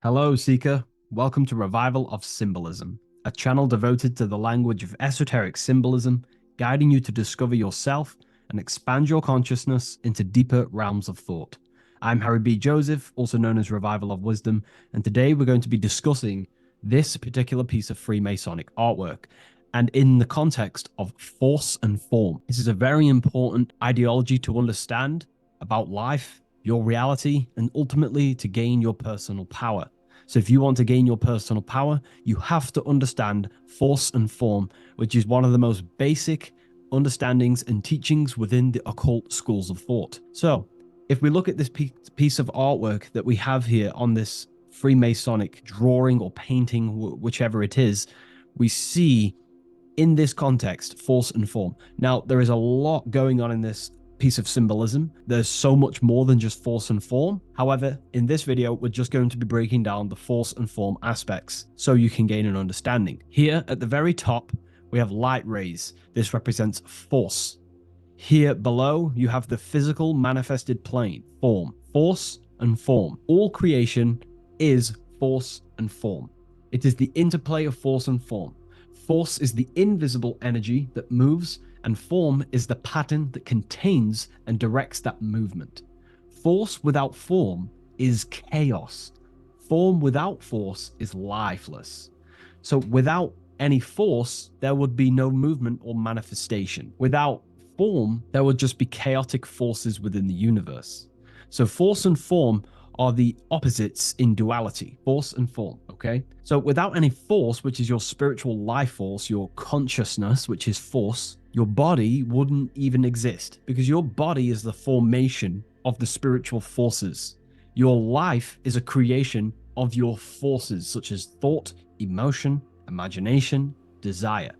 Hello, Seeker. Welcome to Revival of Symbolism, a channel devoted to the language of esoteric symbolism, guiding you to discover yourself and expand your consciousness into deeper realms of thought. I'm Harry B. Joseph, also known as Revival of Wisdom, and today we're going to be discussing this particular piece of Freemasonic artwork, and in the context of force and form. This is a very important ideology to understand about life, your reality, and ultimately to gain your personal power. So if you want to gain your personal power, you have to understand force and form, which is one of the most basic understandings and teachings within the occult schools of thought. So if we look at this piece of artwork that we have here on this Freemasonic drawing or painting, whichever it is, we see in this context force and form. Now, there is a lot going on in this piece of symbolism. There's so much more than just force and form. However, in this video, we're just going to be breaking down the force and form aspects so you can gain an understanding. Here at the very top, we have light rays. This represents force. Here below, you have the physical manifested plane, form, force and form. All creation is force and form. It is the interplay of force and form. Force is the invisible energy that moves, and form is the pattern that contains and directs that movement. Force without form is chaos. Form without force is lifeless. So without any force, there would be no movement or manifestation. Without form, there would just be chaotic forces within the universe. So force and form are the opposites in duality, force and form, okay? So without any force, which is your spiritual life force, your consciousness, which is force, your body wouldn't even exist because your body is the formation of the spiritual forces. Your life is a creation of your forces, such as thought, emotion, imagination, desire.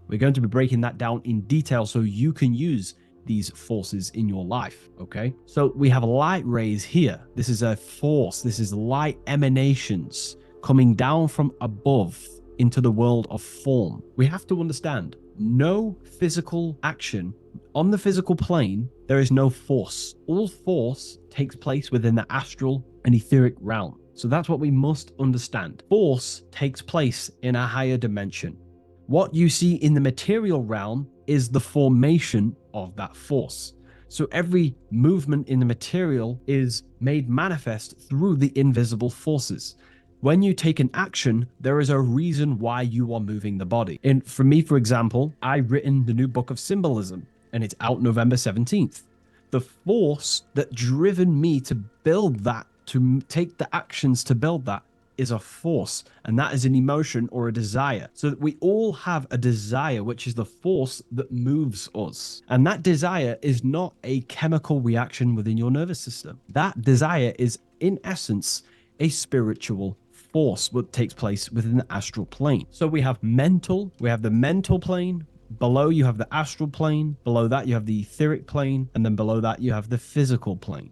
We're going to be breaking that down in detail so you can use these forces in your life, okay? So we have light rays here. This is a force. This is light emanations coming down from above into the world of form. We have to understand no physical action on the physical plane. There is no force. All force takes place within the astral and etheric realm. So that's what we must understand. Force takes place in a higher dimension. What you see in the material realm is the formation of that force. So every movement in the material is made manifest through the invisible forces. When you take an action, there is a reason why you are moving the body. And for me, for example, I've written the new book of Symbolism, and it's out November 17th. The force that driven me to build that, to take the actions to build that, is a force, and that is an emotion or a desire. So that we all have a desire, which is the force that moves us. And that desire is not a chemical reaction within your nervous system. That desire is, in essence, a spiritual force what takes place within the astral plane. So we have the mental plane. Below you have the astral plane. Below that you have the etheric plane. And then below that you have the physical plane.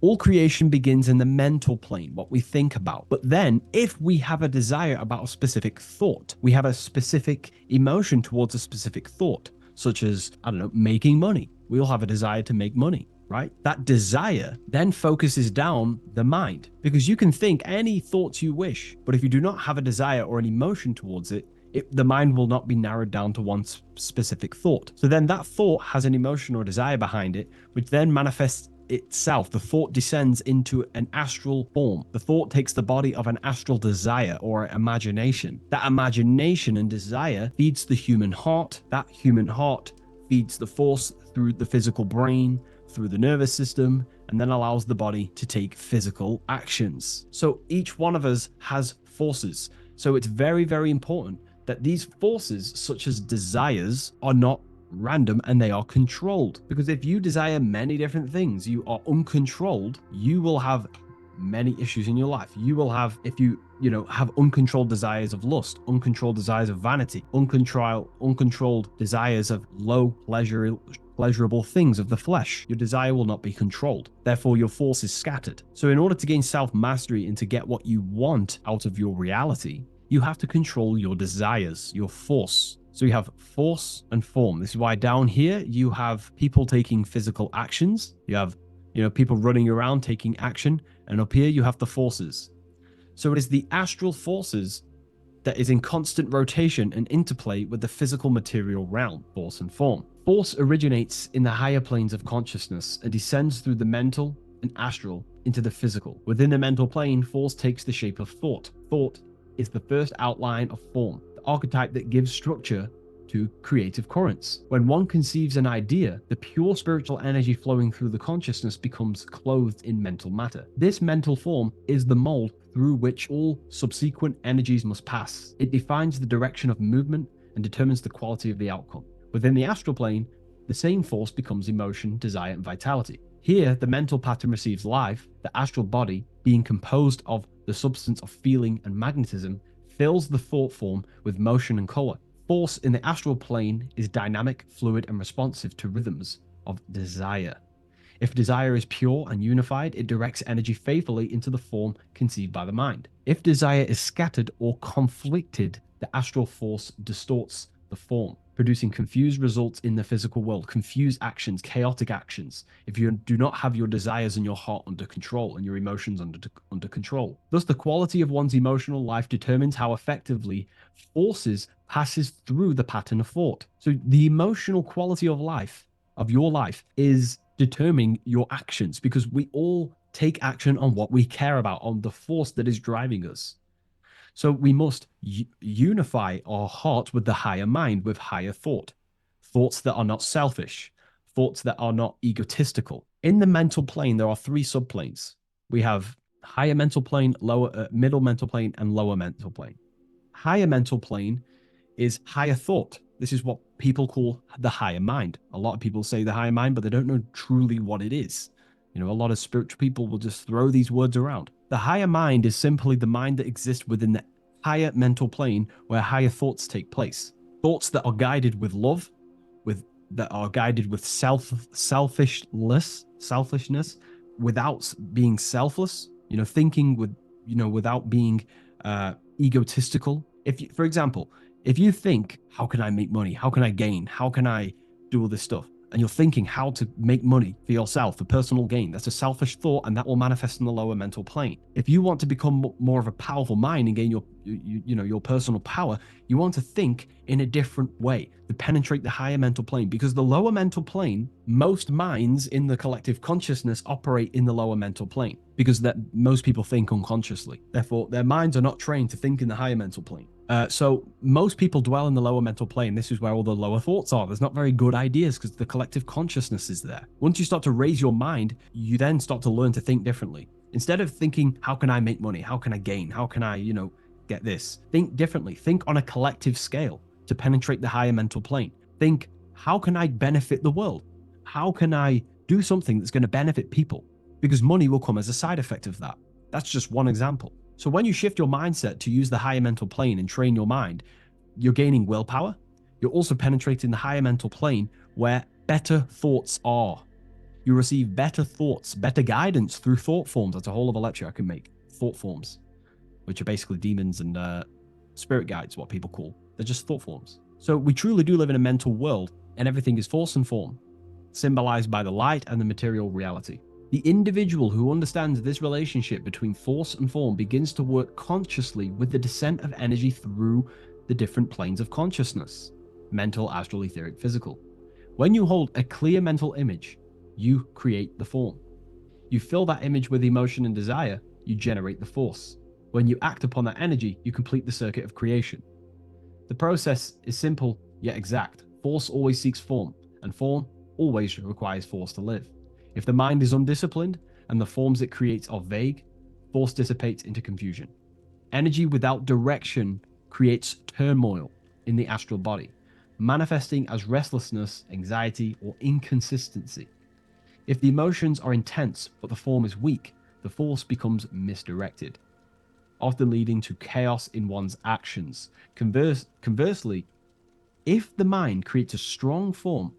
All creation begins in the mental plane, what we think about. But then if we have a desire about a specific thought, we have a specific emotion towards a specific thought, such as, I don't know, making money. We all have a desire to make money, right? That desire then focuses down the mind, because you can think any thoughts you wish, but if you do not have a desire or an emotion towards it, the mind will not be narrowed down to one specific thought. So then that thought has an emotion or desire behind it, which then manifests itself. The thought descends into an astral form. The thought takes the body of an astral desire or imagination. That imagination and desire feeds the human heart. That human heart feeds the force through the physical brain, through the nervous system, and then allows the body to take physical actions. So each one of us has forces. So it's very, very important that these forces, such as desires, are not random and they are controlled. Because if you desire many different things, you are uncontrolled, you will have many issues in your life. You will have, if you have uncontrolled desires of lust, uncontrolled desires of vanity, uncontrolled desires of low pleasurable things of the flesh, your desire will not be controlled. Therefore, your force is scattered. So in order to gain self-mastery and to get what you want out of your reality, you have to control your desires, your force. So you have force and form. This is why down here you have people taking physical actions. You have, people running around taking action. And up here you have the forces. So it is the astral forces that is in constant rotation and interplay with the physical material realm, force and form. Force originates in the higher planes of consciousness and descends through the mental and astral into the physical. Within the mental plane, force takes the shape of thought. Thought is the first outline of form, the archetype that gives structure to creative currents. When one conceives an idea, the pure spiritual energy flowing through the consciousness becomes clothed in mental matter. This mental form is the mold through which all subsequent energies must pass. It defines the direction of movement and determines the quality of the outcome. Within the astral plane, the same force becomes emotion, desire, and vitality. Here, the mental pattern receives life. The astral body, being composed of the substance of feeling and magnetism, fills the thought form with motion and color. Force in the astral plane is dynamic, fluid, and responsive to rhythms of desire. If desire is pure and unified, it directs energy faithfully into the form conceived by the mind. If desire is scattered or conflicted, the astral force distorts the form, producing confused results in the physical world, confused actions, chaotic actions, if you do not have your desires and your heart under control and your emotions under control. Thus, the quality of one's emotional life determines how effectively forces passes through the pattern of thought. So the emotional quality of your life is determining your actions, because we all take action on what we care about, on the force that is driving us. So we must unify our heart with the higher mind, with higher thought, thoughts that are not selfish, thoughts that are not egotistical. In the mental plane, there are three subplanes. We have higher mental plane, middle mental plane, and lower mental plane. Higher mental plane is higher thought. This is what people call the higher mind. A lot of people say the higher mind, but they don't know truly what it is. You know, a lot of spiritual people will just throw these words around. The higher mind is simply the mind that exists within the higher mental plane where higher thoughts take place. Thoughts that are guided with love, that are guided with selfishness, without being selfless, you know, thinking without being egotistical. For example, if you think, how can I make money? How can I gain? How can I do all this stuff? And you're thinking how to make money for yourself, for personal gain. That's a selfish thought, and that will manifest in the lower mental plane. If you want to become more of a powerful mind and gain your personal power, you want to think in a different way to penetrate the higher mental plane, because the lower mental plane, most minds in the collective consciousness operate in the lower mental plane, because that most people think unconsciously. Therefore, their minds are not trained to think in the higher mental plane. So most people dwell in the lower mental plane. This is where all the lower thoughts are. There's not very good ideas because the collective consciousness is there. Once you start to raise your mind, you then start to learn to think differently. Instead of thinking, how can I make money? How can I gain? How can I, get this? Think differently. Think on a collective scale to penetrate the higher mental plane. Think, how can I benefit the world? How can I do something that's going to benefit people? Because money will come as a side effect of that. That's just one example. So when you shift your mindset to use the higher mental plane and train your mind, you're gaining willpower. You're also penetrating the higher mental plane where better thoughts are. You receive better thoughts, better guidance through thought forms. That's a whole other lecture I can make. Thought forms, which are basically demons and spirit guides, what people call. They're just thought forms. So we truly do live in a mental world, and everything is force and form, symbolized by the light and the material reality. The individual who understands this relationship between force and form begins to work consciously with the descent of energy through the different planes of consciousness: mental, astral, etheric, physical. When you hold a clear mental image, you create the form. You fill that image with emotion and desire, you generate the force. When you act upon that energy, you complete the circuit of creation. The process is simple yet exact. Force always seeks form, and form always requires force to live. If the mind is undisciplined and the forms it creates are vague, force dissipates into confusion. Energy without direction creates turmoil in the astral body, manifesting as restlessness, anxiety, or inconsistency. If the emotions are intense but the form is weak, the force becomes misdirected, often leading to chaos in one's actions. Conversely, if the mind creates a strong form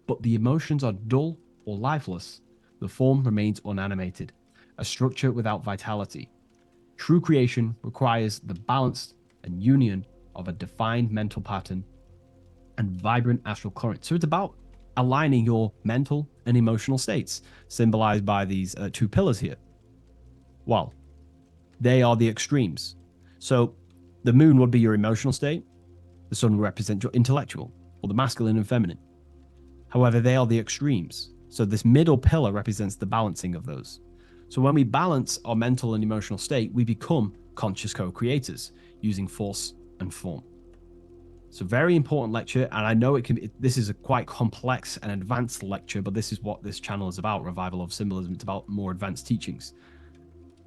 but the emotions are dull or lifeless, the form remains unanimated, a structure without vitality. True creation requires the balance and union of a defined mental pattern and vibrant astral current. So it's about aligning your mental and emotional states, symbolized by these two pillars here. Well, they are the extremes. So the moon would be your emotional state, the sun would represent your intellectual, or the masculine and feminine. However, they are the extremes. So this middle pillar represents the balancing of those. So when we balance our mental and emotional state, we become conscious co-creators using force and form. It's a very important lecture, and I know this is a quite complex and advanced lecture, but this is what this channel is about, Revival of Symbolism. It's about more advanced teachings.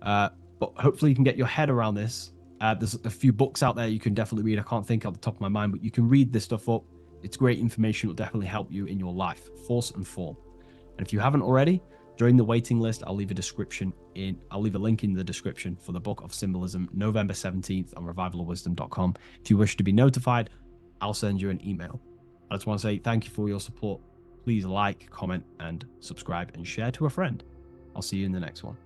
But hopefully you can get your head around this. There's a few books out there you can definitely read. I can't think off the top of my mind, but you can read this stuff up. It's great information. It will definitely help you in your life. Force and form. And if you haven't already, join the waiting list. I'll leave a link in the description for the Book of Symbolism, November 17th on revivalofwisdom.com. If you wish to be notified, I'll send you an email. I just want to say thank you for your support. Please like, comment, and subscribe and share to a friend. I'll see you in the next one.